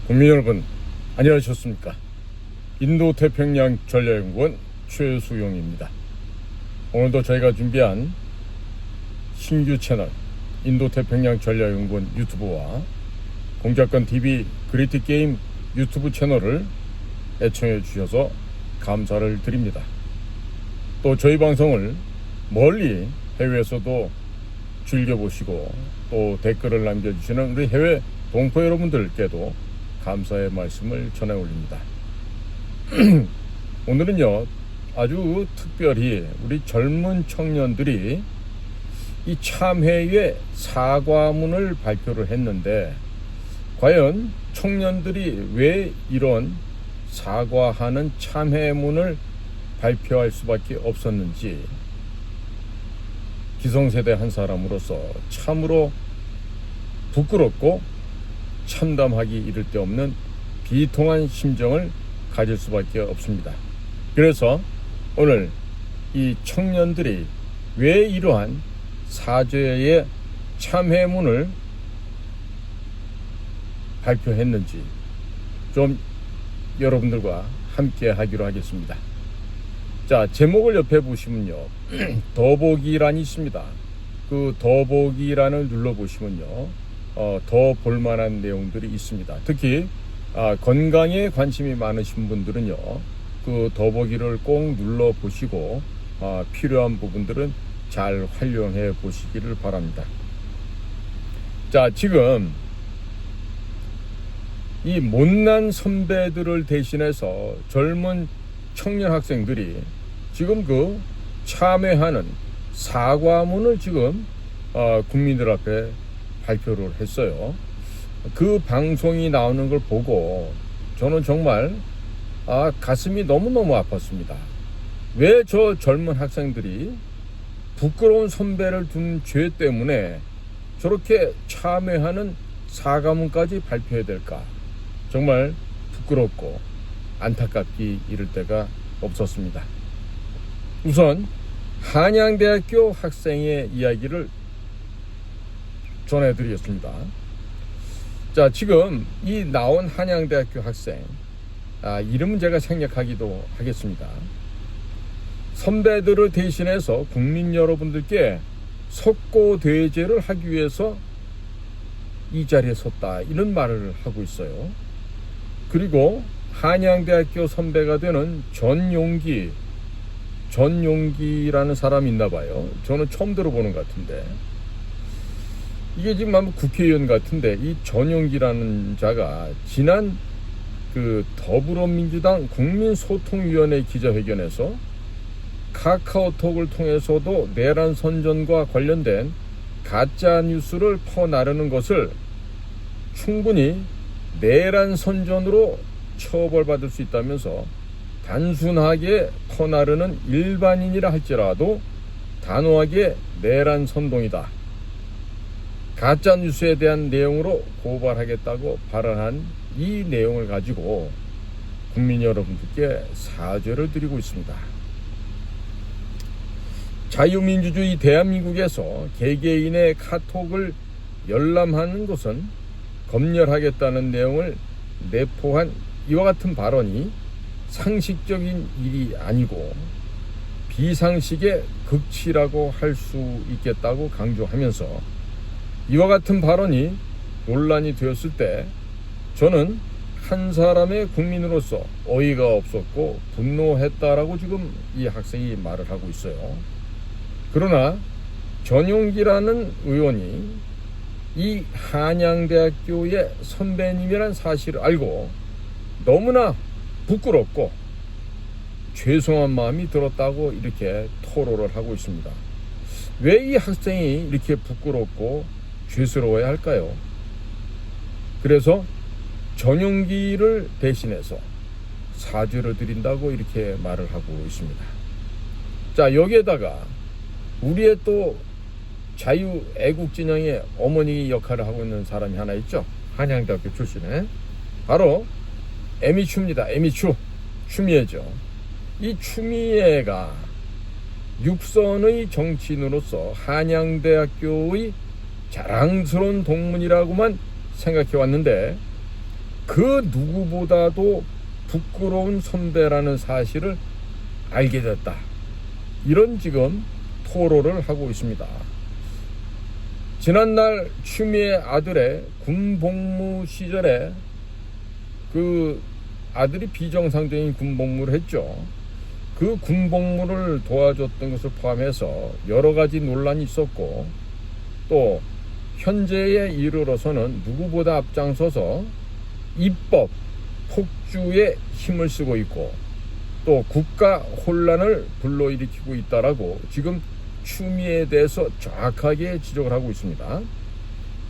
국민 여러분, 안녕하셨습니까? 인도태평양 전략연구원 최수용입니다. 오늘도 저희가 준비한 신규 채널 인도태평양 전략연구원 유튜브와 공작권TV 그리티게임 유튜브 채널을 애청해 주셔서 감사를 드립니다. 또 저희 방송을 멀리 해외에서도 즐겨보시고 또 댓글을 남겨주시는 우리 해외 동포 여러분들께도 감사의 말씀을 전해 올립니다. 오늘은요, 아주 특별히 우리 젊은 청년들이 이 참회의 사과문을 발표를 했는데, 과연 청년들이 왜 이런 사과하는 참회문을 발표할 수밖에 없었는지, 기성세대 한 사람으로서 참으로 부끄럽고 참담하기 이를 데 없는 비통한 심정을 가질 수밖에 없습니다. 그래서 오늘 이 청년들이 왜 이러한 사죄의 참회문을 발표했는지 좀 여러분들과 함께 하기로 하겠습니다. 자, 제목을 옆에 보시면요, 더보기란이 있습니다. 그 더보기란을 눌러보시면요, 더 볼만한 내용들이 있습니다. 특히 건강에 관심이 많으신 분들은요, 그 더보기를 꼭 눌러보시고 필요한 부분들은 잘 활용해 보시기를 바랍니다. 자, 지금 이 못난 선배들을 대신해서 젊은 청년 학생들이 지금 그 참회하는 사과문을 지금 국민들 앞에 발표를 했어요. 그 방송이 나오는 걸 보고 저는 정말 가슴이 너무너무 아팠습니다. 왜 저 젊은 학생들이 부끄러운 선배를 둔 죄 때문에 저렇게 참회하는 사과문까지 발표해야 될까? 정말 부끄럽고 안타깝기 이를 데가 없었습니다. 우선 한양대학교 학생의 이야기를 전해드리겠습니다. 자, 지금 이 나온 한양대학교 학생, 이름은 제가 생략하기도 하겠습니다. 선배들을 대신해서 국민 여러분들께 석고대죄를 하기 위해서 이 자리에 섰다, 이런 말을 하고 있어요. 그리고 한양대학교 선배가 되는 전용기라는 사람이 있나 봐요. 저는 처음 들어보는 것 같은데, 이게 지금 아마 국회의원 같은데, 이 전용기라는 자가 지난 그 더불어민주당 국민소통위원회 기자회견에서 카카오톡을 통해서도 내란 선전과 관련된 가짜 뉴스를 퍼나르는 것을 충분히 내란 선전으로 처벌받을 수 있다면서 단순하게 퍼나르는 일반인이라 할지라도 단호하게 내란 선동이다, 가짜 뉴스에 대한 내용으로 고발하겠다고 발언한 이 내용을 가지고 국민 여러분들께 사죄를 드리고 있습니다. 자유민주주의 대한민국에서 개개인의 카톡을 열람하는 것은 검열하겠다는 내용을 내포한 이와 같은 발언이 상식적인 일이 아니고 비상식의 극치라고 할 수 있겠다고 강조하면서, 이와 같은 발언이 논란이 되었을 때 저는 한 사람의 국민으로서 어이가 없었고 분노했다라고 지금 이 학생이 말을 하고 있어요. 그러나 전용기라는 의원이 이 한양대학교의 선배님이란 사실을 알고 너무나 부끄럽고 죄송한 마음이 들었다고 이렇게 토로를 하고 있습니다. 왜 이 학생이 이렇게 부끄럽고 죄스러워야 할까요? 그래서 전용기를 대신해서 사죄를 드린다고 이렇게 말을 하고 있습니다. 자, 여기에다가 우리의 또 자유애국진영의 어머니 역할을 하고 있는 사람이 하나 있죠. 한양대학교 출신에. 바로 에미추입니다. 에미추. 추미애죠. 이 추미애가 육선의 정치인으로서 한양대학교의 자랑스러운 동문이라고만 생각해 왔는데, 그 누구보다도 부끄러운 선배라는 사실을 알게 됐다. 이런 지금 토로를 하고 있습니다. 지난날 추미애 아들의 군복무 시절에 그 아들이 비정상적인 군복무를 했죠. 그 군복무를 도와줬던 것을 포함해서 여러 가지 논란이 있었고, 또 현재에 이르러서는 누구보다 앞장서서 입법 폭주에 힘을 쓰고 있고, 또 국가 혼란을 불러일으키고 있다라고 지금 추미애에 대해서 정확하게 지적을 하고 있습니다.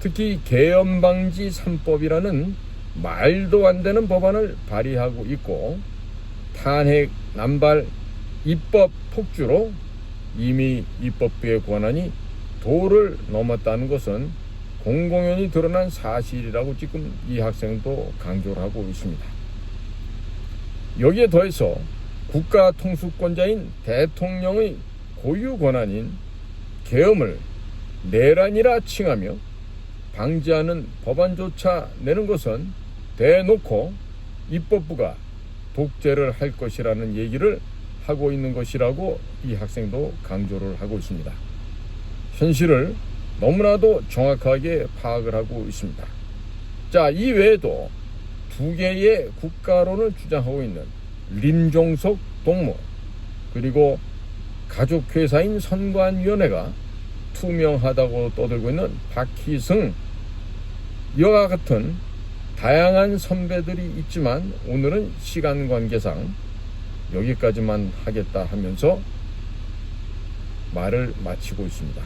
특히 계엄방지 3법이라는 말도 안 되는 법안을 발의하고 있고, 탄핵, 남발, 입법 폭주로 이미 입법부의 권한이 도를 넘었다는 것은 공공연히 드러난 사실이라고 지금 이 학생도 강조를 하고 있습니다. 여기에 더해서 국가 통수권자인 대통령의 고유 권한인 계엄을 내란이라 칭하며 방지하는 법안조차 내는 것은 대놓고 입법부가 독재를 할 것이라는 얘기를 하고 있는 것이라고 이 학생도 강조를 하고 있습니다. 현실을 너무나도 정확하게 파악을 하고 있습니다. 자, 이 외에도 두 개의 국가론을 주장하고 있는 림종석 동무, 그리고 가족회사인 선관위원회가 투명하다고 떠들고 있는 박희승, 이와 같은 다양한 선배들이 있지만 오늘은 시간 관계상 여기까지만 하겠다 하면서 말을 마치고 있습니다.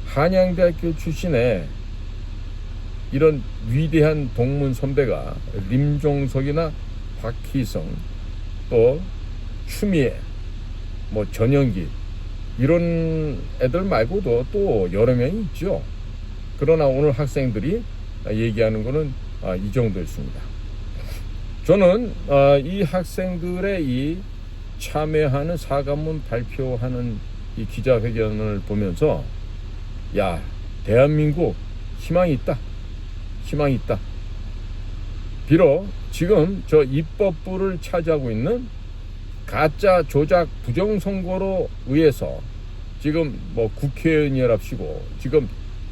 한양대학교 출신의 이런 위대한 동문 선배가 림종석이나 박희성, 또 추미애, 전영기, 이런 애들 말고도 또 여러 명이 있죠. 그러나 오늘 학생들이 얘기하는 것은 이 정도였습니다. 저는 이 학생들의 이 참여하는 사과문 발표하는 이 기자회견을 보면서, 야, 대한민국 희망이 있다. 희망이 있다. 비록 지금 저 입법부를 차지하고 있는 가짜 조작 부정선거로 의해서 지금 국회의원이랍시고 지금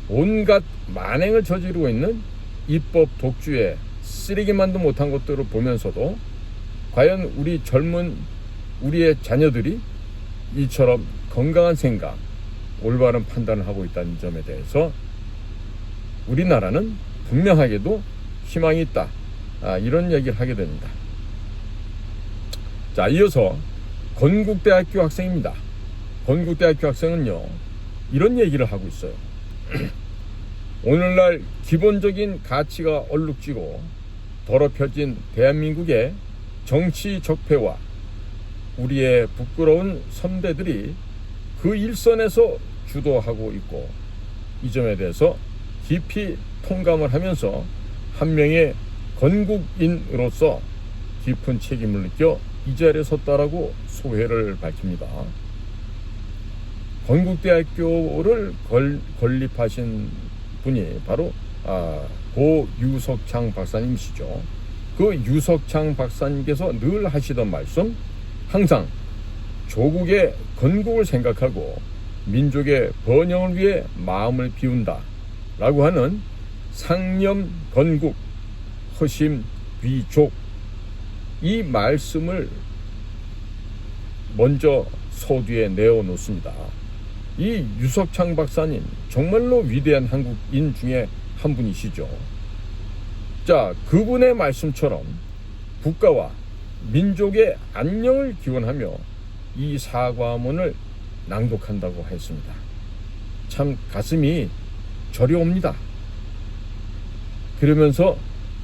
온갖 만행을 저지르고 있는 입법 독주에 쓰레기만도 못한 것들을 보면서도 과연 우리의 자녀들이 이처럼 건강한 생각, 올바른 판단을 하고 있다는 점에 대해서 우리나라는 분명하게도 희망이 있다. 이런 얘기를 하게 됩니다. 자, 이어서 건국대학교 학생입니다. 건국대학교 학생은요, 이런 얘기를 하고 있어요. 오늘날 기본적인 가치가 얼룩지고 더럽혀진 대한민국의 정치 적폐와 우리의 부끄러운 선배들이 그 일선에서 주도하고 있고, 이 점에 대해서 깊이 통감을 하면서 한 명의 건국인으로서 깊은 책임을 느껴 이 자리에 섰다라고 소회를 밝힙니다. 건국대학교를 건립하신 분이 바로 고 유석창 박사님이시죠. 그 유석창 박사님께서 늘 하시던 말씀, 항상 조국의 건국을 생각하고 민족의 번영을 위해 마음을 비운다 라고 하는 상념 건국, 허심 귀족, 이 말씀을 먼저 서두에 내어놓습니다. 이 유석창 박사님 정말로 위대한 한국인 중에 한 분이시죠. 자, 그분의 말씀처럼 국가와 민족의 안녕을 기원하며 이 사과문을 낭독한다고 했습니다. 참 가슴이 저려옵니다. 그러면서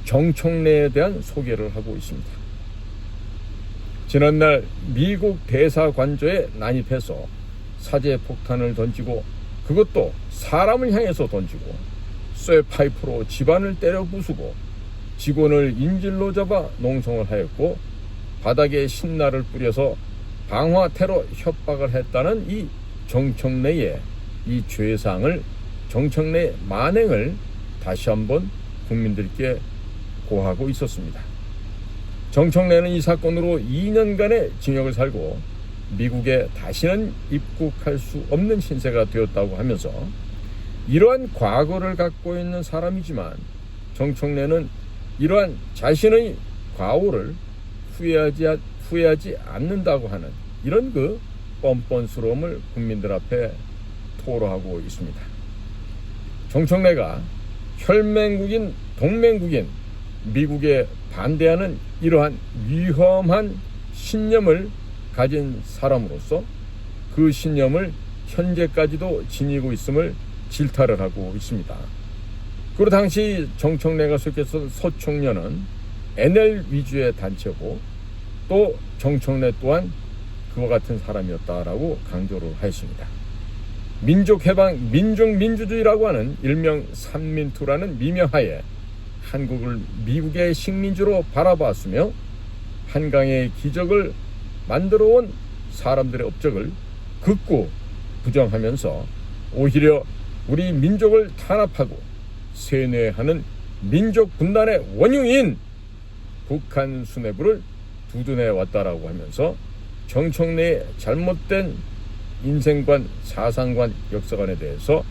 정청래에 대한 소개를 하고 있습니다. 지난날 미국 대사관저에 난입해서 사제 폭탄을 던지고, 그것도 사람을 향해서 던지고, 쇠파이프로 집안을 때려 부수고, 직원을 인질로 잡아 농성을 하였고, 바닥에 신나를 뿌려서 방화 테러 협박을 했다는 이 정청래의 이 죄상을, 정청래의 만행을 다시 한번 국민들께 고하고 있었습니다. 정청래는 이 사건으로 2년간의 징역을 살고 미국에 다시는 입국할 수 없는 신세가 되었다고 하면서 이러한 과거를 갖고 있는 사람이지만 정청래는 이러한 자신의 과오를 후회하지 않는다고 하는 이런 그 뻔뻔스러움을 국민들 앞에 토로하고 있습니다. 정청래가 혈맹국인 동맹국인 미국에 반대하는 이러한 위험한 신념을 가진 사람으로서 그 신념을 현재까지도 지니고 있음을 질타를 하고 있습니다. 그리고 당시 정청래가 속했던 서총련은 NL 위주의 단체고 또 정청래 또한 그와 같은 사람이었다라고 강조를 하였습니다. 민족해방, 민족민주주의라고 하는 일명 삼민투라는 미명하에 한국을 미국의 식민지로 바라봤으며 한강의 기적을 만들어온 사람들의 업적을 극구 부정하면서 오히려 우리 민족을 탄압하고 세뇌하는 민족 분단의 원흉인 북한 수뇌부를 두둔해 왔다라고 하면서 정청래의 잘못된 인생관, 사상관, 역사관에 대해서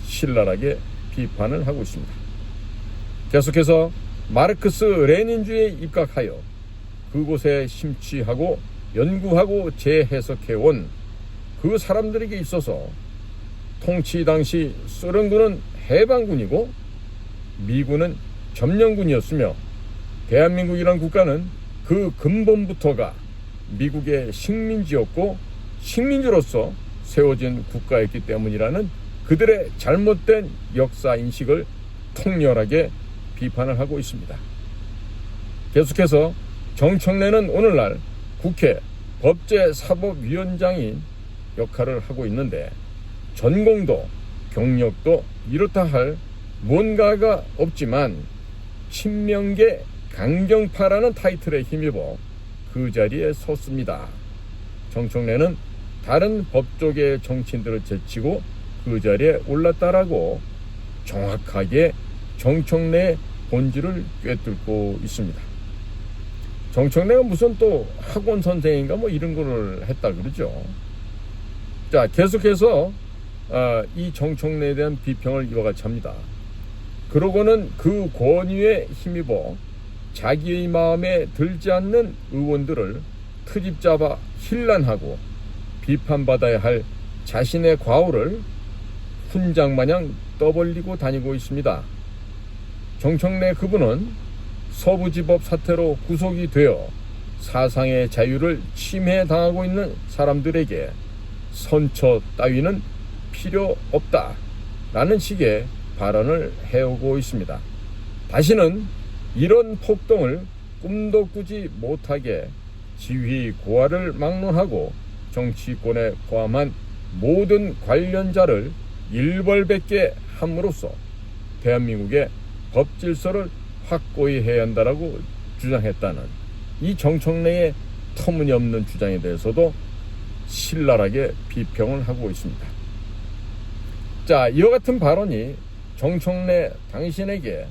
신랄하게 비판을 하고 있습니다. 계속해서 마르크스 레닌주의에 입각하여 그곳에 심취하고 연구하고 재해석해온 그 사람들에게 있어서 통치 당시 소련군은 해방군이고 미군은 점령군이었으며 대한민국이란 국가는 그 근본부터가 미국의 식민지였고 식민지로서 세워진 국가였기 때문이라는 그들의 잘못된 역사인식을 통렬하게 비판을 하고 있습니다. 계속해서 정청래는 오늘날 국회 법제사법위원장인 역할을 하고 있는데 전공도 경력도 이렇다 할 뭔가가 없지만 친명계 강경파라는 타이틀에 힘입어 그 자리에 섰습니다. 정청래는 다른 법조계 정치인들을 제치고 그 자리에 올랐다라고 정확하게 정청래의 본질을 꿰뚫고 있습니다. 정청래가 무슨 또 학원 선생인가 뭐 이런 거를 했다 그러죠. 자, 계속해서 이 정청래에 대한 비평을 이와 같이 합니다. 그러고는 그 권위에 힘입어 자기의 마음에 들지 않는 의원들을 트집 잡아 힐난하고 비판받아야 할 자신의 과오를 훈장마냥 떠벌리고 다니고 있습니다. 정청래 그분은 서부지법 사태로 구속이 되어 사상의 자유를 침해당하고 있는 사람들에게 선처 따위는 필요 없다라는 식의 발언을 해오고 있습니다. 다시는 이런 폭동을 꿈도 꾸지 못하게 지휘 고하를 막론하고 정치권에 포함한 모든 관련자를 일벌백계 함으로써 대한민국의 법 질서를 확고히 해야 한다라고 주장했다는 이 정청래의 터무니없는 주장에 대해서도 신랄하게 비평을 하고 있습니다. 자, 이와 같은 발언이 정청래 당신에게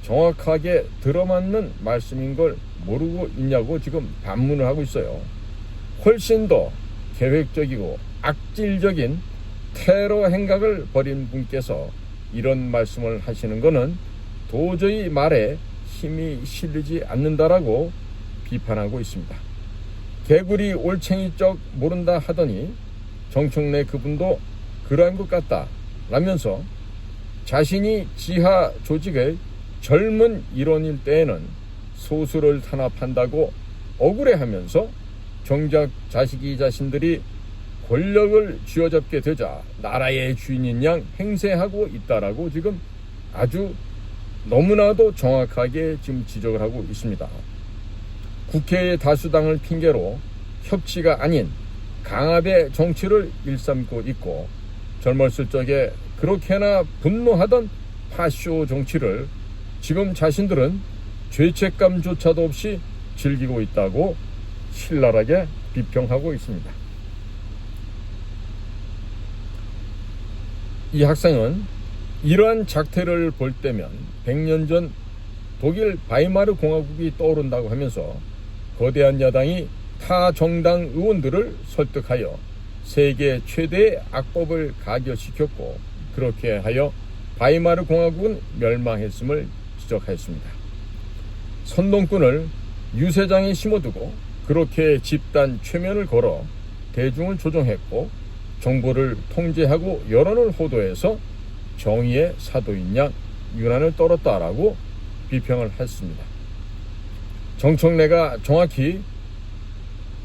정확하게 들어맞는 말씀인 걸 모르고 있냐고 지금 반문을 하고 있어요. 훨씬 더 계획적이고 악질적인 테러 행각을 벌인 분께서 이런 말씀을 하시는 것은 도저히 말에 힘이 실리지 않는다라고 비판하고 있습니다. 개구리 올챙이 쩍 모른다 하더니 정청래 그분도 그러한 것 같다 라면서 자신이 지하 조직의 젊은 일원일 때에는 소수를 탄압한다고 억울해하면서 정작 자식이 자신들이 권력을 쥐어잡게 되자 나라의 주인인 양 행세하고 있다라고 지금 아주 너무나도 정확하게 지금 지적을 하고 있습니다. 국회의 다수당을 핑계로 협치가 아닌 강압의 정치를 일삼고 있고 젊었을 적에 그렇게나 분노하던 파쇼 정치를 지금 자신들은 죄책감조차도 없이 즐기고 있다고 신랄하게 비평하고 있습니다. 이 학생은 이러한 작태를 볼 때면 100년 전 독일 바이마르 공화국이 떠오른다고 하면서 거대한 야당이 타 정당 의원들을 설득하여 세계 최대의 악법을 가결시켰고, 그렇게 하여 바이마르 공화국은 멸망했음을 지적하였습니다. 선동꾼을 유세장에 심어두고 그렇게 집단 최면을 걸어 대중을 조종했고, 정보를 통제하고 여론을 호도해서 정의의 사도인 양 유난을 떨었다라고 비평을 했습니다. 정청래가 정확히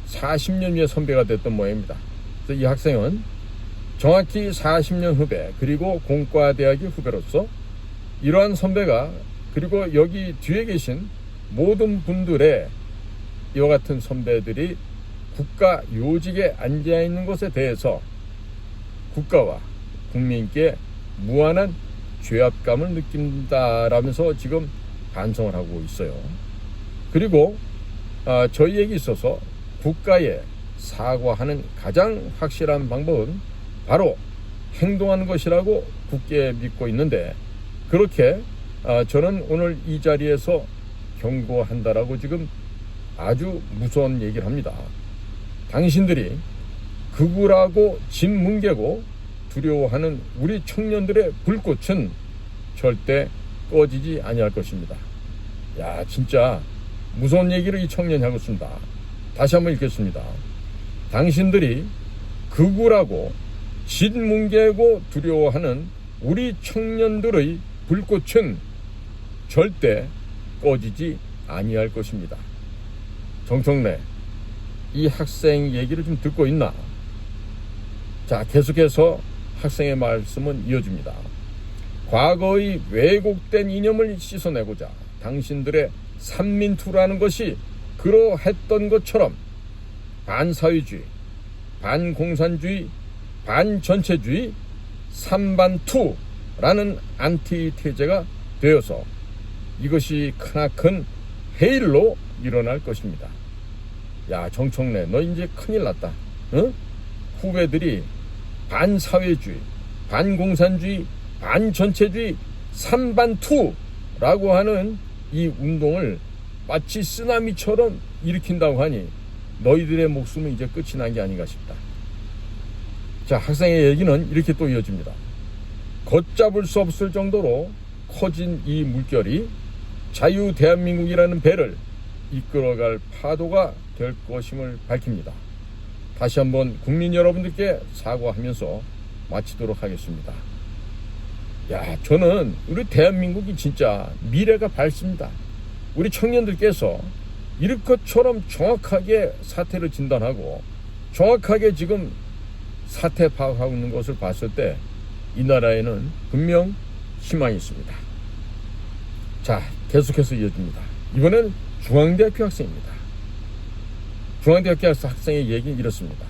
40년 위에 선배가 됐던 모양입니다. 그래서 이 학생은 정확히 40년 후배, 그리고 공과대학의 후배로서 이러한 선배가, 그리고 여기 뒤에 계신 모든 분들의 이와 같은 선배들이 국가 요직에 앉아 있는 것에 대해서 국가와 국민께 무한한 죄악감을 느낀다라면서 지금 반성을 하고 있어요. 그리고 저희에게 있어서 국가에 사과하는 가장 확실한 방법은 바로 행동하는 것이라고 굳게 믿고 있는데, 그렇게 저는 오늘 이 자리에서 경고한다라고 지금 아주 무서운 얘기를 합니다. 당신들이 극우라고 짓뭉개고 두려워하는 우리 청년들의 불꽃은 절대 꺼지지 아니할 것입니다. 야, 진짜 무서운 얘기를 이 청년이 하고 있습니다. 다시 한번 읽겠습니다. 당신들이 극우라고 짓뭉개고 두려워하는 우리 청년들의 불꽃은 절대 꺼지지 아니할 것입니다. 정청래, 이 학생 얘기를 좀 듣고 있나? 자, 계속해서 학생의 말씀은 이어집니다. 과거의 왜곡된 이념을 씻어내고자 당신들의 삼민투라는 것이 그러했던 것처럼 반사회주의, 반공산주의, 반전체주의, 삼반투라는 안티테제가 되어서 이것이 크나큰 해일로 일어날 것입니다. 야, 정청래, 너 이제 큰일 났다. 응? 후배들이 반사회주의, 반공산주의, 반전체주의, 삼반투라고 하는 이 운동을 마치 쓰나미처럼 일으킨다고 하니 너희들의 목숨은 이제 끝이 난 게 아닌가 싶다. 자, 학생의 얘기는 이렇게 또 이어집니다. 걷잡을 수 없을 정도로 커진 이 물결이 자유 대한민국이라는 배를 이끌어갈 파도가 될 것임을 밝힙니다. 다시 한번 국민 여러분들께 사과하면서 마치도록 하겠습니다. 야, 저는 우리 대한민국이 진짜 미래가 밝습니다. 우리 청년들께서 이것처럼 정확하게 사태를 진단하고 정확하게 지금 사태 파악하고 있는 것을 봤을 때 이 나라에는 분명 희망이 있습니다. 자, 계속해서 이어집니다. 이번엔 중앙대학교 학생입니다. 중앙대학교 학생의 얘기는 이렇습니다.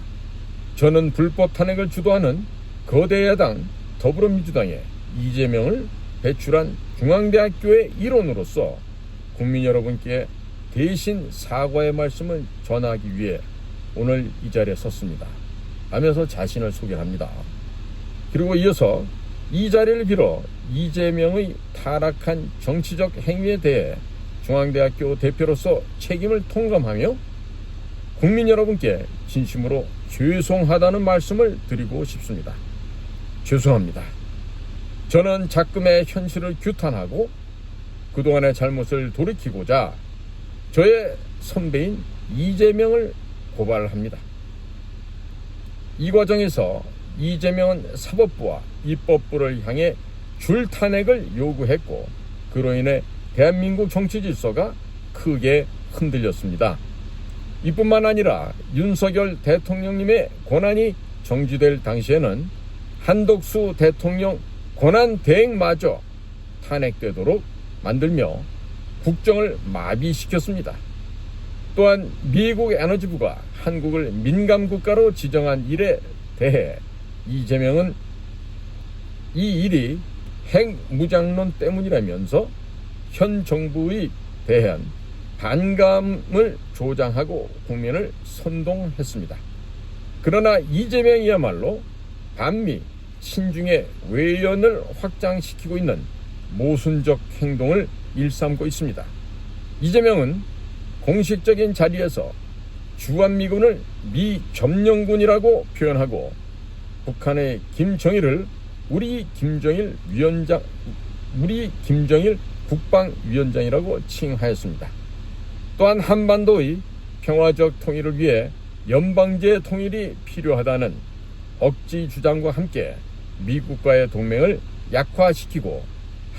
저는 불법 탄핵을 주도하는 거대 야당 더불어민주당에 이재명을 배출한 중앙대학교의 일원으로서 국민 여러분께 대신 사과의 말씀을 전하기 위해 오늘 이 자리에 섰습니다. 하면서 자신을 소개합니다. 그리고 이어서 이 자리를 빌어 이재명의 타락한 정치적 행위에 대해 중앙대학교 대표로서 책임을 통감하며 국민 여러분께 진심으로 죄송하다는 말씀을 드리고 싶습니다. 죄송합니다. 저는 작금의 현실을 규탄하고 그동안의 잘못을 돌이키고자 저의 선배인 이재명을 고발합니다. 이 과정에서 이재명은 사법부와 입법부를 향해 줄탄핵을 요구했고, 그로 인해 대한민국 정치 질서가 크게 흔들렸습니다. 이뿐만 아니라 윤석열 대통령님의 권한이 정지될 당시에는 한덕수 대통령 권한 대행마저 탄핵되도록 만들며 국정을 마비시켰습니다. 또한 미국 에너지부가 한국을 민감국가로 지정한 일에 대해 이재명은 이 일이 핵무장론 때문이라면서 현 정부에 대한 반감을 조장하고 국민을 선동했습니다. 그러나 이재명이야말로 반미 친중의 외연을 확장시키고 있는 모순적 행동을 일삼고 있습니다. 이재명은 공식적인 자리에서 주한미군을 미점령군이라고 표현하고 북한의 김정일을 우리 김정일 국방위원장이라고 칭하였습니다. 또한 한반도의 평화적 통일을 위해 연방제 통일이 필요하다는 억지 주장과 함께 미국과의 동맹을 약화시키고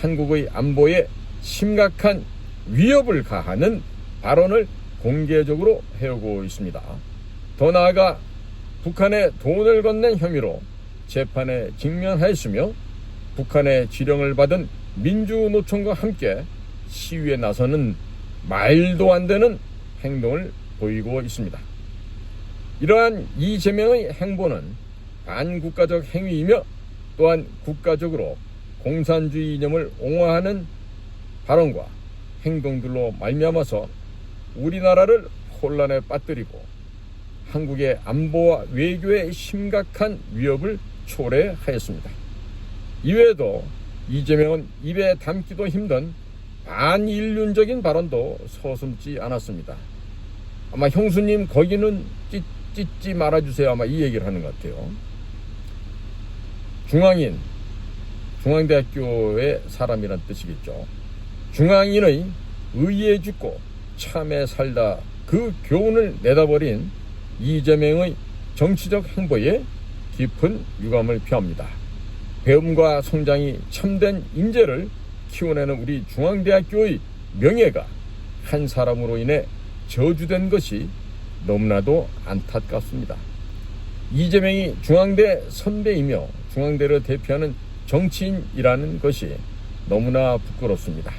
한국의 안보에 심각한 위협을 가하는 발언을 공개적으로 해오고 있습니다. 더 나아가 북한에 돈을 건넨 혐의로 재판에 직면하였으며 북한의 지령을 받은 민주노총과 함께 시위에 나서는 말도 안 되는 행동을 보이고 있습니다. 이러한 이재명의 행보는 반국가적 행위이며 또한 국가적으로 공산주의 이념을 옹호하는 발언과 행동들로 말미암아서 우리나라를 혼란에 빠뜨리고 한국의 안보와 외교에 심각한 위협을 초래하였습니다. 이외에도 이재명은 입에 담기도 힘든 반인륜적인 발언도 서슴지 않았습니다. 아마 형수님 거기는 찢지 말아주세요. 아마 이 얘기를 하는 것 같아요. 중앙대학교의 사람이란 뜻이겠죠. 중앙인의 의에 죽고 참에 살다 그 교훈을 내다버린 이재명의 정치적 행보에 깊은 유감을 표합니다. 배움과 성장이 참된 인재를 키워내는 우리 중앙대학교의 명예가 한 사람으로 인해 저주된 것이 너무나도 안타깝습니다. 이재명이 중앙대 선배이며 중앙대를 대표하는 정치인이라는 것이 너무나 부끄럽습니다.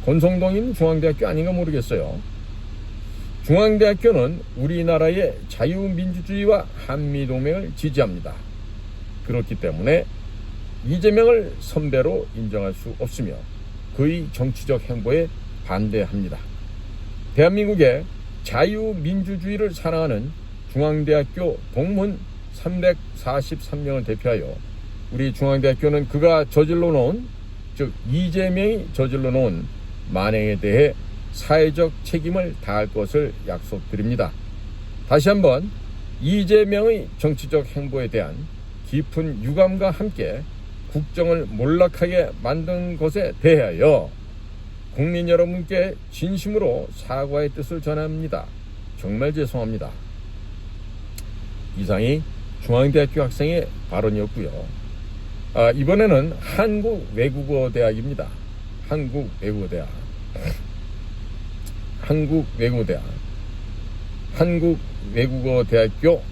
권성동인 중앙대학교 아닌가 모르겠어요. 중앙대학교는 우리나라의 자유민주주의와 한미동맹을 지지합니다. 그렇기 때문에 이재명을 선배로 인정할 수 없으며 그의 정치적 행보에 반대합니다. 대한민국의 자유민주주의를 사랑하는 중앙대학교 동문 343명을 대표하여 우리 중앙대학교는 그가 저질러 놓은, 즉 이재명이 저질러 놓은 만행에 대해 사회적 책임을 다할 것을 약속드립니다. 다시 한번 이재명의 정치적 행보에 대한 깊은 유감과 함께 국정을 몰락하게 만든 것에 대하여 국민 여러분께 진심으로 사과의 뜻을 전합니다. 정말 죄송합니다. 이상이 중앙대학교 학생의 발언이었고요. 이번에는 한국외국어대학입니다. 한국외국어대학. 한국외국어대학교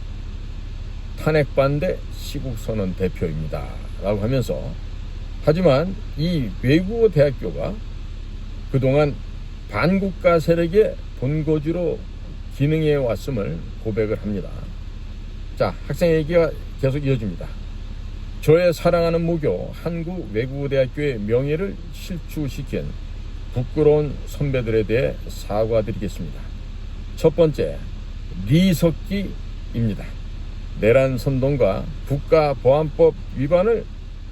탄핵반대 시국선언 대표입니다. 라고 하면서, 하지만 이 외국어대학교가 그동안 반국가 세력의 본거지로 기능해 왔음을 고백을 합니다. 자, 학생 얘기가 계속 이어집니다. 저의 사랑하는 모교 한국외국어대학교의 명예를 실추시킨 부끄러운 선배들에 대해 사과드리겠습니다. 첫 번째, 리석기입니다. 내란 선동과 국가보안법 위반을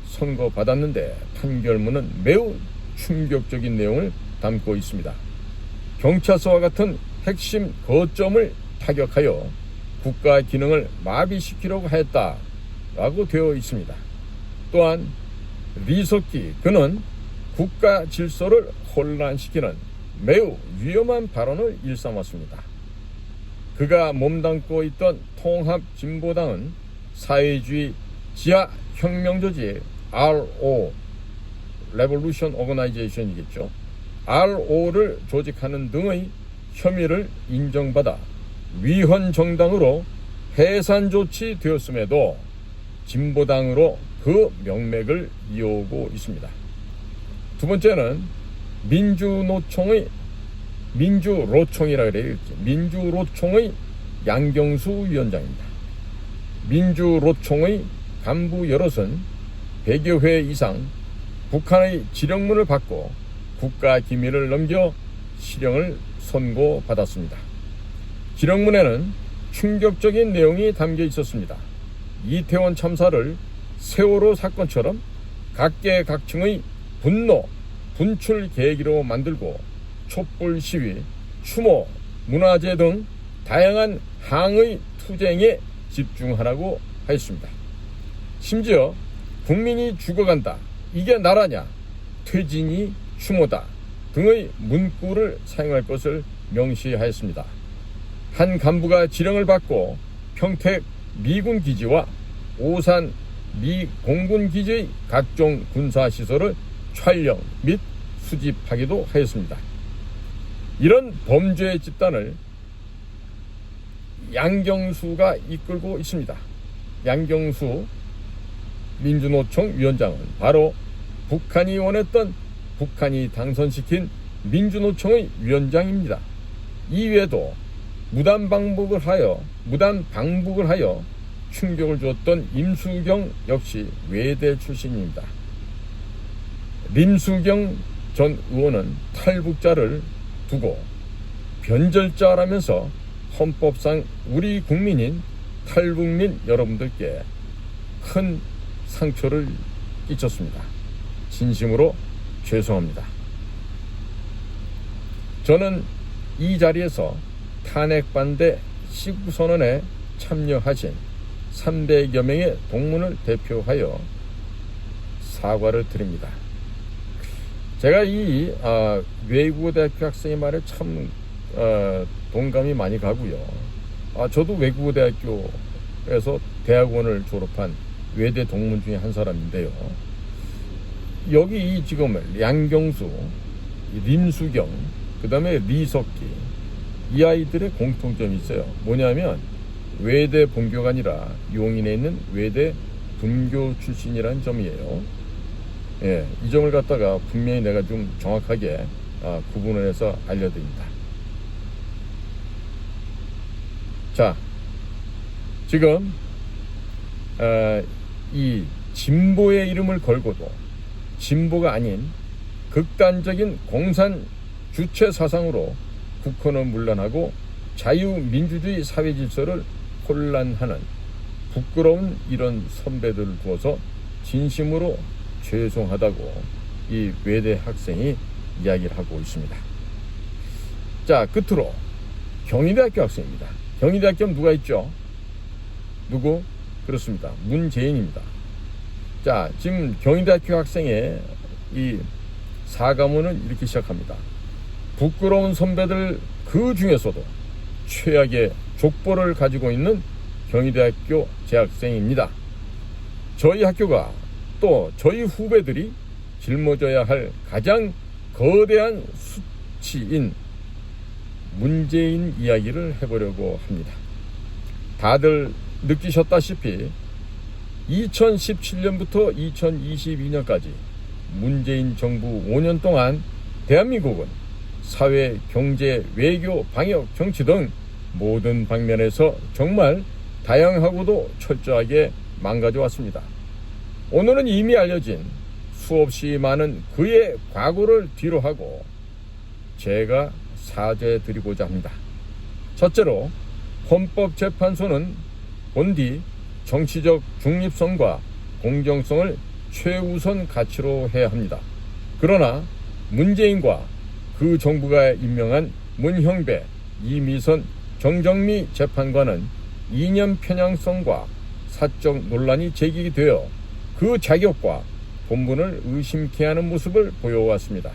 선고받았는데 판결문은 매우 충격적인 내용을 담고 있습니다. 경찰서와 같은 핵심 거점을 타격하여 국가 기능을 마비시키려고 했다라고 되어 있습니다. 또한 리석기, 그는 국가 질서를 혼란시키는 매우 위험한 발언을 일삼았습니다. 그가 몸담고 있던 통합진보당은 사회주의 지하혁명조직 RO, 레볼루션 오거나이제이션이겠죠. RO를 조직하는 등의 혐의를 인정받아 위헌정당으로 해산 조치되었음에도 진보당으로 그 명맥을 이어오고 있습니다. 두 번째는 민주로총이라 그래요. 민주로총의 양경수 위원장입니다. 민주로총의 간부 여럿은 100여 회 이상 북한의 지령문을 받고 국가 기밀을 넘겨 실형을 선고받았습니다. 지령문에는 충격적인 내용이 담겨 있었습니다. 이태원 참사를 세월호 사건처럼 각계각층의 분노, 분출 계기로 만들고 촛불 시위, 추모, 문화재 등 다양한 항의 투쟁에 집중하라고 하였습니다. 심지어 국민이 죽어간다, 이게 나라냐, 퇴진이 추모다 등의 문구를 사용할 것을 명시하였습니다. 한 간부가 지령을 받고 평택 미군 기지와 오산 미 공군 기지의 각종 군사시설을 촬영 및 수집하기도 하였습니다. 이런 범죄 집단을 양경수가 이끌고 있습니다. 양경수 민주노총 위원장은 바로 북한이 원했던, 북한이 당선시킨 민주노총의 위원장입니다. 이외에도 무단 방북을 하여 충격을 주었던 임수경 역시 외대 출신입니다. 임수경 전 의원은 탈북자를 두고 변절자라면서 헌법상 우리 국민인 탈북민 여러분들께 큰 상처를 끼쳤습니다. 진심으로 죄송합니다. 저는 이 자리에서 탄핵반대 시국선언에 참여하신 300여 명의 동문을 대표하여 사과를 드립니다. 제가 이 외국어대학교 학생의 말에 참 동감이 많이 가고요. 저도 외국어대학교에서 대학원을 졸업한 외대 동문 중에 한 사람인데요. 여기 지금 양경수, 림수경, 그 다음에 리석기, 이 아이들의 공통점이 있어요. 뭐냐면 외대 본교가 아니라 용인에 있는 외대 분교 출신이라는 점이에요. 예, 이 점을 갖다가 분명히 내가 좀 정확하게 구분을 해서 알려드립니다. 자, 지금 이 진보의 이름을 걸고도 진보가 아닌 극단적인 공산 주체 사상으로 국헌을 문란하고 자유민주주의 사회 질서를 혼란하는 부끄러운 이런 선배들을 두어서 진심으로 죄송하다고 이 외대 학생이 이야기를 하고 있습니다. 자, 끝으로 경희대학교 학생입니다. 경희대학교는 누가 있죠? 누구? 그렇습니다. 문재인입니다. 자, 지금 경희대학교 학생의 이 사과문은 이렇게 시작합니다. 부끄러운 선배들 그 중에서도 최악의 족보를 가지고 있는 경희대학교 재학생입니다. 저희 학교가 또 저희 후배들이 짊어져야 할 가장 거대한 수치인 문재인 이야기를 해보려고 합니다. 다들 느끼셨다시피 2017년부터 2022년까지 문재인 정부 5년 동안 대한민국은 사회, 경제, 외교, 방역, 정치 등 모든 방면에서 정말 다양하고도 철저하게 망가져 왔습니다. 오늘은 이미 알려진 수없이 많은 그의 과거를 뒤로하고 제가 사죄드리고자 합니다. 첫째로 헌법재판소는 본디 정치적 중립성과 공정성을 최우선 가치로 해야 합니다. 그러나 문재인과 그 정부가 임명한 문형배, 이미선, 정정미 재판관은 이념 편향성과 사적 논란이 제기되어 그 자격과 본분을 의심케 하는 모습을 보여왔습니다.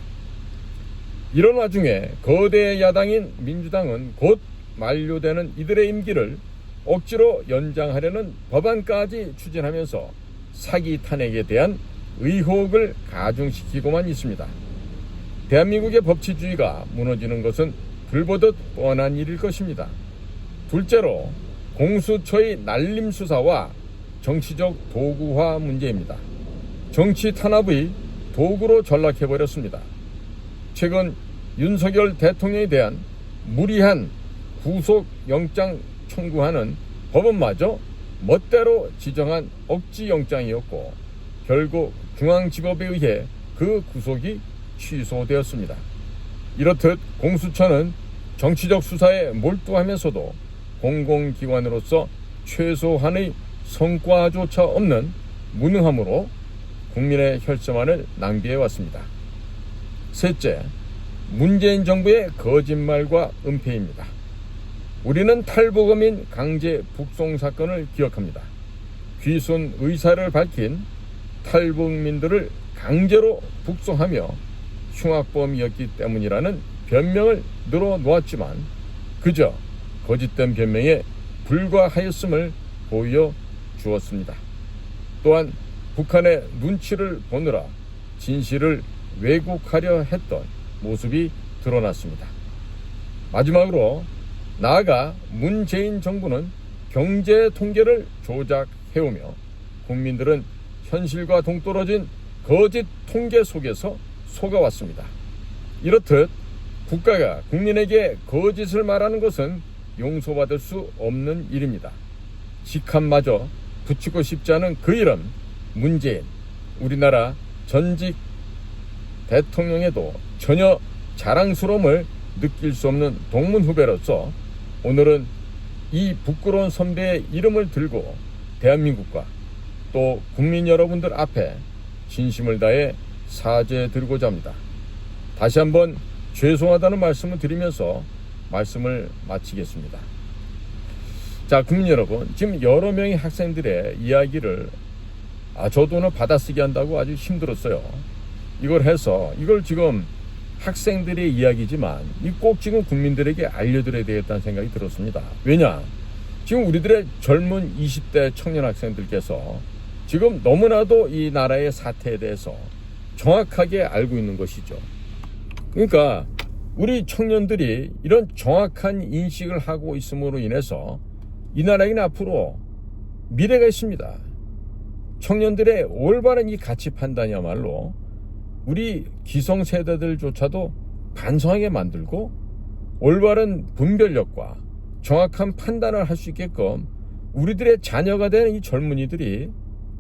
이런 와중에 거대 야당인 민주당은 곧 만료되는 이들의 임기를 억지로 연장하려는 법안까지 추진하면서 사기 탄핵에 대한 의혹을 가중시키고만 있습니다. 대한민국의 법치주의가 무너지는 것은 불보듯 뻔한 일일 것입니다. 둘째로 공수처의 날림 수사와 정치적 도구화 문제입니다. 정치 탄압의 도구로 전락해버렸습니다. 최근 윤석열 대통령에 대한 무리한 구속영장 청구하는 법원마저 멋대로 지정한 억지영장이었고 결국 중앙지법에 의해 그 구속이 취소되었습니다. 이렇듯 공수처는 정치적 수사에 몰두하면서도 공공기관으로서 최소한의 성과조차 없는 무능함으로 국민의 혈세만을 낭비해 왔습니다. 셋째, 문재인 정부의 거짓말과 은폐입니다. 우리는 탈북어민 강제 북송 사건을 기억합니다. 귀순 의사를 밝힌 탈북민들을 강제로 북송하며 흉악범이었기 때문이라는 변명을 늘어놓았지만 그저 거짓된 변명에 불과하였음을 보여주었습니다. 또한 북한의 눈치를 보느라 진실을 왜곡하려 했던 모습이 드러났습니다. 마지막으로 나아가 문재인 정부는 경제 통계를 조작해오며 국민들은 현실과 동떨어진 거짓 통계 속에서 속아왔습니다. 이렇듯 국가가 국민에게 거짓을 말하는 것은 용서받을 수 없는 일입니다. 직함마저 붙이고 싶지 않은 그 이름 문재인, 우리나라 전직 대통령에도 전혀 자랑스러움을 느낄 수 없는 동문 후배로서 오늘은 이 부끄러운 선배의 이름을 들고 대한민국과 또 국민 여러분들 앞에 진심을 다해 사죄드리고자 합니다. 다시 한번 죄송하다는 말씀을 드리면서 말씀을 마치겠습니다. 자, 국민 여러분, 지금 여러 명의 학생들의 이야기를 저 돈을 받아쓰기 한다고 아주 힘들었어요. 이걸 지금 학생들의 이야기지만 꼭 지금 국민들에게 알려드려야 되겠다는 생각이 들었습니다. 왜냐? 지금 우리들의 젊은 20대 청년 학생들께서 지금 너무나도 이 나라의 사태에 대해서 정확하게 알고 있는 것이죠. 그러니까 우리 청년들이 이런 정확한 인식을 하고 있음으로 인해서 이 나라에는 앞으로 미래가 있습니다. 청년들의 올바른 이 가치 판단이야말로 우리 기성세대들조차도 반성하게 만들고 올바른 분별력과 정확한 판단을 할 수 있게끔 우리들의 자녀가 되는 이 젊은이들이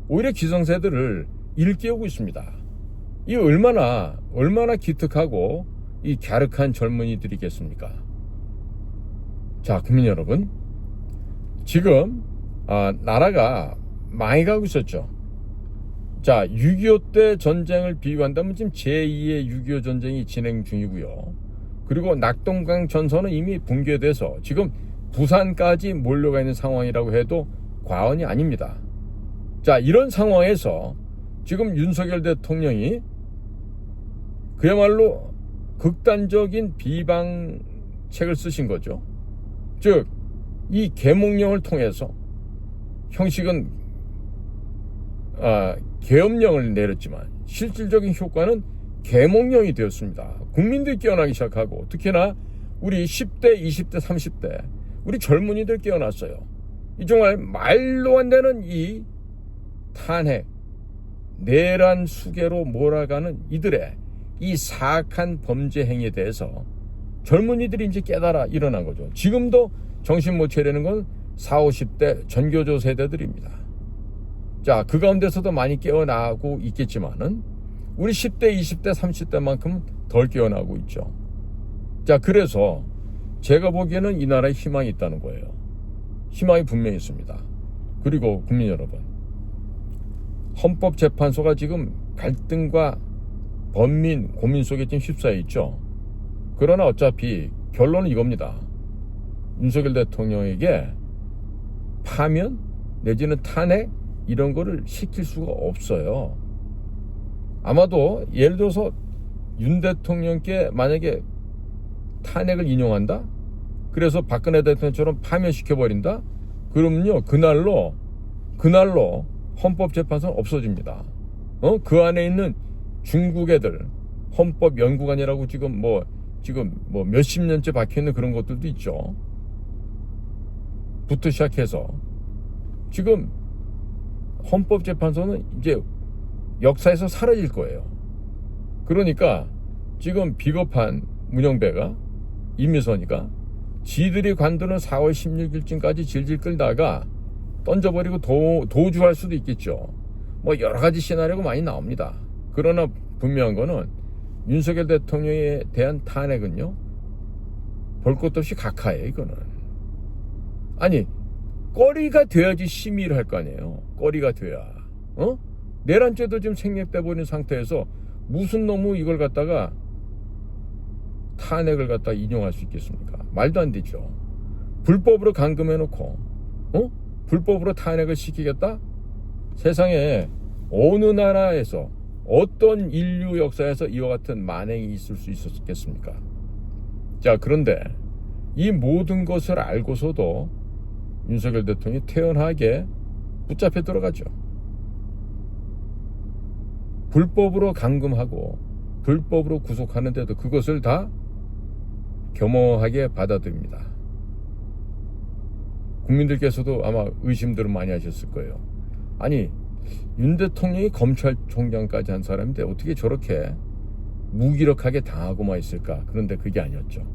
오히려 기성세대를 일깨우고 있습니다. 이 얼마나 기특하고 이 갸륵한 젊은이들이겠습니까? 자, 국민 여러분, 지금 나라가 많이 가고 있었죠. 자, 6.25 때 전쟁을 비유한다면 지금 제2의 6.25 전쟁이 진행 중이고요. 그리고 낙동강 전선은 이미 붕괴돼서 지금 부산까지 몰려가 있는 상황이라고 해도 과언이 아닙니다. 자, 이런 상황에서 지금 윤석열 대통령이 그야말로 극단적인 비방책을 쓰신 거죠. 즉, 이 계몽령을 통해서 형식은 계엄령을 내렸지만 실질적인 효과는 계몽령이 되었습니다. 국민들이 깨어나기 시작하고 특히나 우리 10대, 20대, 30대 우리 젊은이들 깨어났어요. 이 정말 말도 안 되는 이 탄핵, 내란 수계로 몰아가는 이들의 이 사악한 범죄 행위에 대해서 젊은이들이 이제 깨달아 일어난 거죠. 지금도 정신 못 차리는 건 40, 50대 전교조 세대들입니다. 자, 그 가운데서도 많이 깨어나고 있겠지만은 우리 10대, 20대, 30대만큼 덜 깨어나고 있죠. 자, 그래서 제가 보기에는 이 나라에 희망이 있다는 거예요. 희망이 분명히 있습니다. 그리고 국민 여러분, 헌법재판소가 지금 갈등과 번민, 고민 속에 지금 휩싸여 있죠. 그러나 어차피 결론은 이겁니다. 윤석열 대통령에게 파면 내지는 탄핵 이런 거를 시킬 수가 없어요. 아마도 예를 들어서 윤 대통령께 만약에 탄핵을 인용한다? 그래서 박근혜 대통령처럼 파면시켜버린다? 그러면요, 그날로 헌법재판소는 없어집니다. 그 안에 있는 중국 애들, 헌법연구관이라고 지금 몇십 년째 박혀있는 그런 것들도 있죠. 부터 시작해서 지금 헌법재판소는 이제 역사에서 사라질 거예요. 그러니까 지금 비겁한 문영배가, 임미선이가 지들이 관두는 4월 16일쯤까지 질질 끌다가 던져버리고 도주할 수도 있겠죠. 여러 가지 시나리오가 많이 나옵니다. 그러나 분명한 거는 윤석열 대통령에 대한 탄핵은요, 볼 것도 없이 각하예요. 이거는 꺼리가 돼야지 심의를 할 거 아니에요. 꺼리가 돼야. 내란죄도 지금 생략돼 버린 상태에서 무슨 놈의 이걸 갖다가 탄핵을 갖다 인용할 수 있겠습니까? 말도 안 되죠. 불법으로 감금해놓고 불법으로 탄핵을 시키겠다? 세상에 어느 나라에서 어떤 인류 역사에서 이와 같은 만행이 있을 수 있었겠습니까? 자, 그런데 이 모든 것을 알고서도 윤석열 대통령이 태연하게 붙잡혀 들어가죠. 불법으로 감금하고 불법으로 구속하는데도 그것을 다 겸허하게 받아들입니다. 국민들께서도 아마 의심들을 많이 하셨을 거예요. 아니, 윤 대통령이 검찰총장까지 한 사람인데 어떻게 저렇게 무기력하게 당하고만 있을까? 그런데 그게 아니었죠.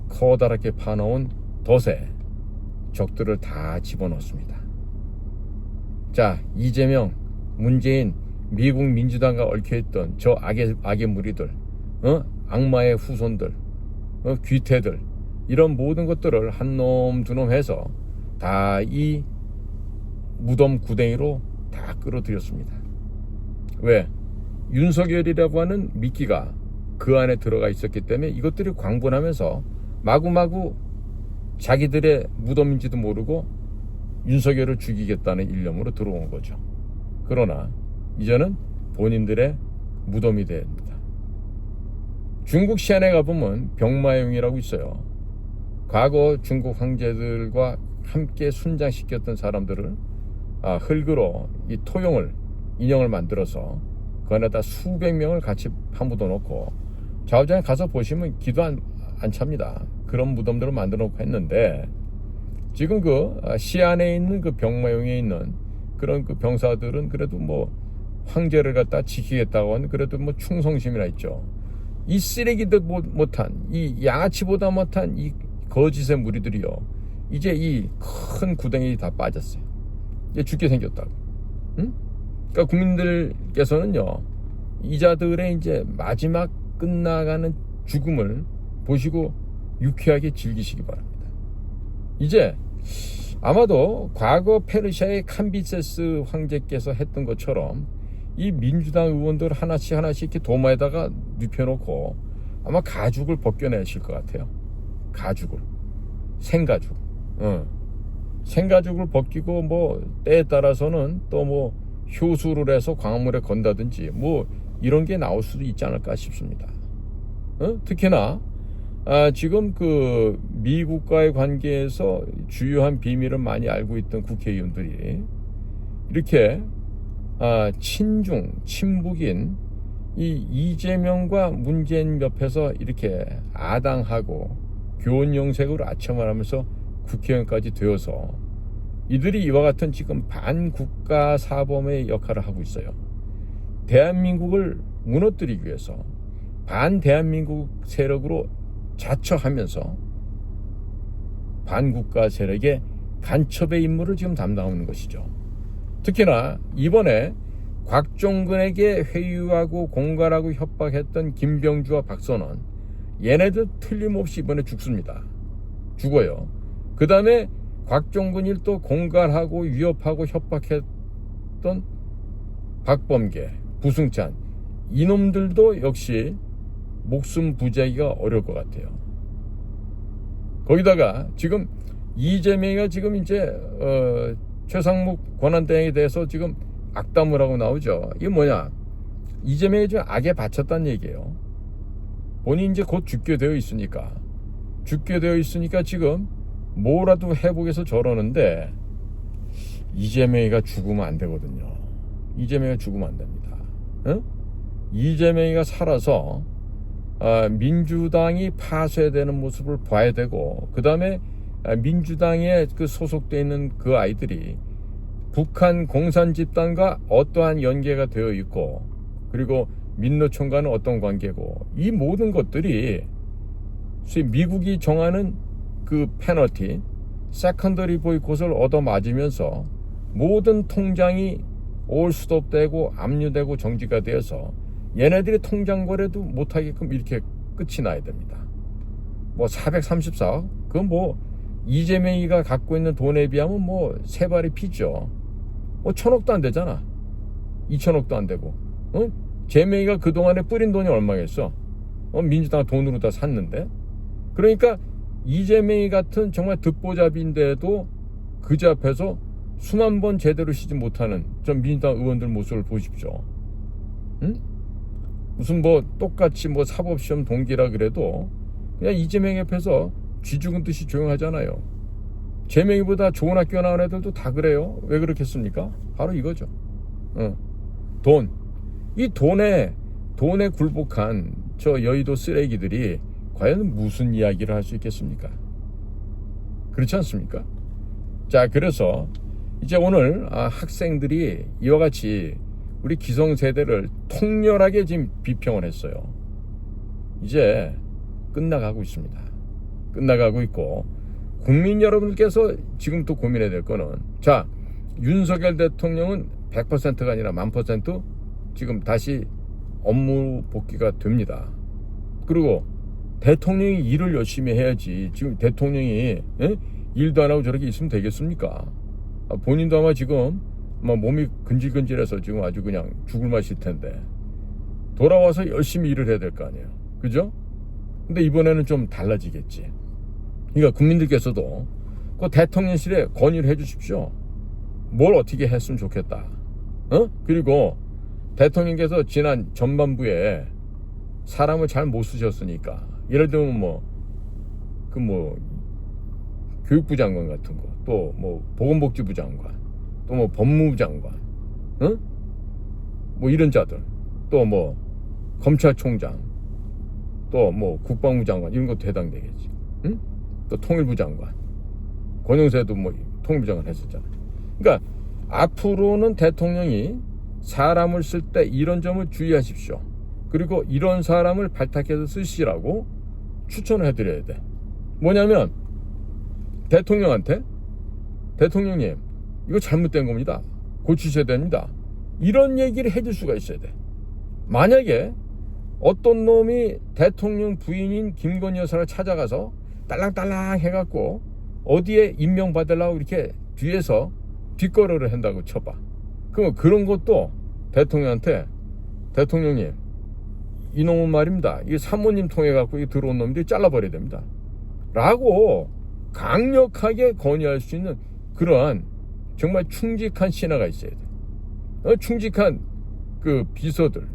커다랗게 파놓은 덫에 적들을 다 집어넣습니다. 자, 이재명, 문재인, 미국 민주당과 얽혀있던 저 악의 무리들, 악마의 후손들, 귀태들, 이런 모든 것들을 한 놈 두 놈 해서 다 이 무덤 구덩이로 다 끌어들였습니다. 왜? 윤석열이라고 하는 미끼가 그 안에 들어가 있었기 때문에 이것들이 광분하면서 마구마구 자기들의 무덤인지도 모르고 윤석열을 죽이겠다는 일념으로 들어온 거죠. 그러나 이제는 본인들의 무덤이 됩니다. 중국 시안에 가보면 병마용이라고 있어요. 과거 중국 황제들과 함께 순장시켰던 사람들을 흙으로 이 토용을 인형을 만들어서 그 안에다 수백 명을 같이 파묻어 놓고 좌우장에 가서 보시면 기도 안 찹니다. 그런 무덤들을 만들어 놓고 했는데 지금 그 시안에 있는 그 병마용에 있는 그런 그 병사들은 그래도 뭐 황제를 갖다 지키겠다고 하는 그래도 뭐 충성심이나 있죠. 이 쓰레기도 못한 이 양아치보다 못한 이 거짓의 무리들이요, 이제 이 큰 구덩이 다 빠졌어요. 이제 죽게 생겼다고. 응? 그러니까 국민들께서는요, 이자들의 이제 마지막 끝나가는 죽음을 보시고 유쾌하게 즐기시기 바랍니다. 이제 아마도 과거 페르시아의 캄비세스 황제께서 했던 것처럼 이 민주당 의원들 하나씩 이렇게 도마에다가 눕혀놓고 아마 가죽을 벗겨내실 것 같아요. 가죽을, 생가죽, 생가죽을 벗기고 뭐 때에 따라서는 또 뭐 효수를 해서 광물에 건다든지 뭐 이런 게 나올 수도 있지 않을까 싶습니다. 특히나 지금 그 미국과의 관계에서 주요한 비밀을 많이 알고 있던 국회의원들이 이렇게 친중, 친북인 이 이재명과 문재인 옆에서 이렇게 아당하고 교원 영색으로 아첨을 하면서 국회의원까지 되어서 이들이 이와 같은 지금 반국가 사범의 역할을 하고 있어요. 대한민국을 무너뜨리기 위해서 반대한민국 세력으로 자처하면서 반국가 세력의 간첩의 임무를 지금 담당하고 있는 것이죠. 특히나 이번에 곽종근에게 회유하고 공갈하고 협박했던 김병주와 박선원, 얘네들 틀림없이 이번에 죽어요. 그 다음에 곽종근이 또 공갈하고 위협하고 협박했던 박범계, 부승찬, 이놈들도 역시 목숨 부지하기가 어려울 것 같아요. 거기다가 지금 이재명이가 지금 이제 최상목 권한대행에 대해서 지금 악담을 하고 나오죠. 이게 뭐냐? 이재명이 지금 악에 바쳤다는 얘기예요. 본인이 이제 곧 죽게 되어 있으니까 지금 뭐라도 해보겠어 저러는데 이재명이가 죽으면 안 되거든요. 이재명이가 죽으면 안 됩니다. 이재명이가 살아서 민주당이 파쇄되는 모습을 봐야 되고, 그 다음에 민주당에 그 소속되어 있는 그 아이들이 북한 공산 집단과 어떠한 연계가 되어 있고, 그리고 민노총과는 어떤 관계고, 이 모든 것들이 소위 미국이 정하는 그 페널티, 세컨더리 보이콧을 얻어맞으면서 모든 통장이 올 스톱되고 압류되고 정지가 되어서 얘네들이 통장 거래도 못하게끔 이렇게 끝이 나야 됩니다. 뭐 434억? 그건 뭐 이재명이가 갖고 있는 돈에 비하면 뭐 세 발이 피죠. 1,000억도 안 되잖아. 2,000억도 안 되고. 재명이가 그동안에 뿌린 돈이 얼마겠어? 민주당 돈으로 다 샀는데. 그러니까 이재명이 같은 정말 듣보잡인데도 그제 앞에서 수만 번 제대로 쉬지 못하는 전 민주당 의원들 모습을 보십시오. 응? 무슨 뭐 똑같이 뭐 사법시험 동기라 그래도 그냥 이재명 옆에서 쥐 죽은 듯이 조용하잖아요. 재명이보다 좋은 학교 나온 애들도 다 그래요. 왜 그렇겠습니까? 바로 이거죠. 돈. 이 돈에 굴복한 저 여의도 쓰레기들이 과연 무슨 이야기를 할 수 있겠습니까? 그렇지 않습니까? 자, 그래서 이제 오늘 학생들이 이와 같이 우리 기성세대를 통렬하게 지금 비평을 했어요. 이제 끝나가고 있습니다. 끝나가고 있고 국민 여러분들께서 지금 또 고민해야 될 거는 자, 윤석열 대통령은 100%가 아니라 1000% 지금 다시 업무 복귀가 됩니다. 그리고 대통령이 일을 열심히 해야지 지금 대통령이 일도 안 하고 저렇게 있으면 되겠습니까? 본인도 아마 지금 몸이 근질근질해서 지금 아주 그냥 죽을 맛일 텐데 돌아와서 열심히 일을 해야 될 거 아니에요. 그죠? 근데 이번에는 좀 달라지겠지. 그러니까 국민들께서도 그 대통령실에 건의를 해 주십시오. 뭘 어떻게 했으면 좋겠다. 그리고 대통령께서 지난 전반부에 사람을 잘 못 쓰셨으니까 예를 들면 교육부 장관 같은 거, 또 보건복지부 장관, 또 법무부 장관, 이런 자들, 또 검찰총장, 또 국방부 장관 이런 것도 해당되겠지. 또 통일부 장관, 권영세도 통일부 장관 했었잖아. 그러니까 앞으로는 대통령이 사람을 쓸 때 이런 점을 주의하십시오. 그리고 이런 사람을 발탁해서 쓰시라고 추천을 해드려야 돼. 뭐냐면 대통령한테 대통령님 이거 잘못된 겁니다. 고치셔야 됩니다. 이런 얘기를 해줄 수가 있어야 돼. 만약에 어떤 놈이 대통령 부인인 김건희 여사를 찾아가서 딸랑딸랑 해갖고 어디에 임명받으려고 이렇게 뒤에서 뒷거래를 한다고 쳐봐. 그럼 그런 것도 대통령한테 대통령님 이놈은 말입니다. 이게 사모님 통해갖고 들어온 놈들이 잘라버려야 됩니다. 라고 강력하게 건의할 수 있는 그러한 정말 충직한 신하가 있어야 돼. 충직한 그 비서들,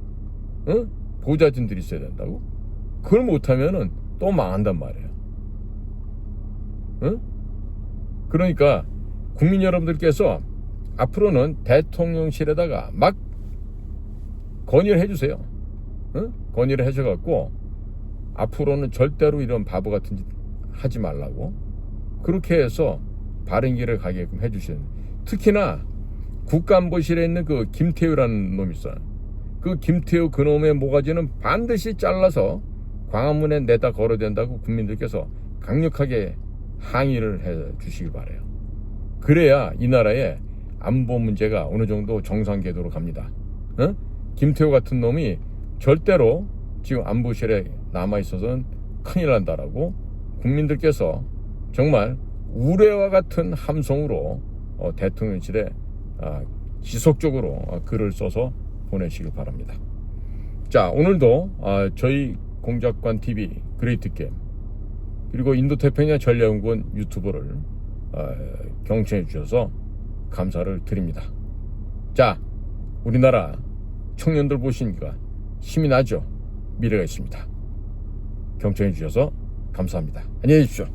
보좌진들이 있어야 된다고? 그걸 못하면은 또 망한단 말이에요. 그러니까 국민 여러분들께서 앞으로는 대통령실에다가 막 건의를 해주세요. 건의를 해줘갖고 앞으로는 절대로 이런 바보 같은 짓 하지 말라고 그렇게 해서 바른 길을 가게끔 해주시는. 특히나 국가안보실에 있는 그 김태우라는 놈이 있어요. 그 김태우 그놈의 모가지는 반드시 잘라서 광화문에 내다 걸어야 된다고 국민들께서 강력하게 항의를 해 주시기 바라요. 그래야 이 나라의 안보 문제가 어느 정도 정상 궤도로 갑니다. 김태우 같은 놈이 절대로 지금 안보실에 남아있어서는 큰일 난다라고 국민들께서 정말 우레와 같은 함성으로 대통령실에 지속적으로 글을 써서 보내시길 바랍니다. 자, 오늘도 저희 공작관 TV 그레이트 게임 그리고 인도태평양 전략연구원 유튜브를 경청해 주셔서 감사를 드립니다. 자, 우리나라 청년들 보시니까 힘이 나죠? 미래가 있습니다. 경청해 주셔서 감사합니다. 안녕히 계십시오.